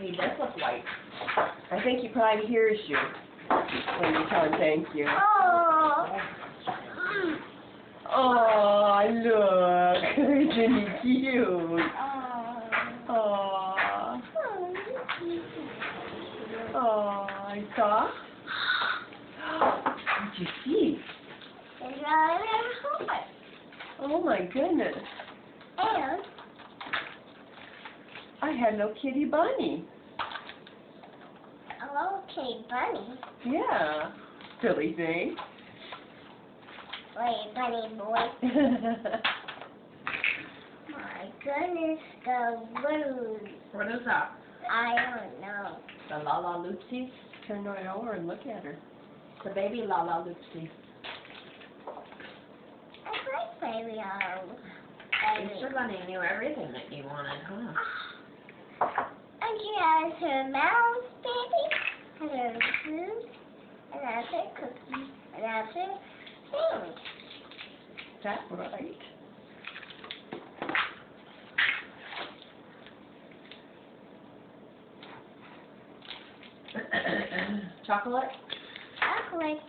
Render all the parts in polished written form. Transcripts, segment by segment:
He does look white. I think he probably hears you when you tell him thank you. Oh. Oh, look. Isn't he cute? Oh. Oh. Oh, I saw. What did you see? Oh my goodness. And I had no kitty bunny. okay, bunny. Yeah. Silly thing. Wait, bunny boy. My goodness, the rude. What is that? I don't know. The Lala Loopsies? Turn right over and look at her. The baby Lala Loopsies. I like baby Easter Bunny knew everything that you wanted, huh? And she has her mouse baby, and her food, and that's her cookie, and that's her thing. Is that right? Chocolate? Chocolate,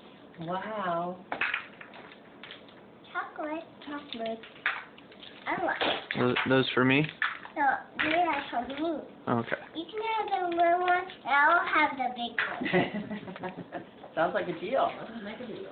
Wow. chocolate. Chocolate. I like. Those for me? So, yeah, for me. Okay. You can have the little one, and I'll have the big one. Sounds like a deal. Let's make a deal.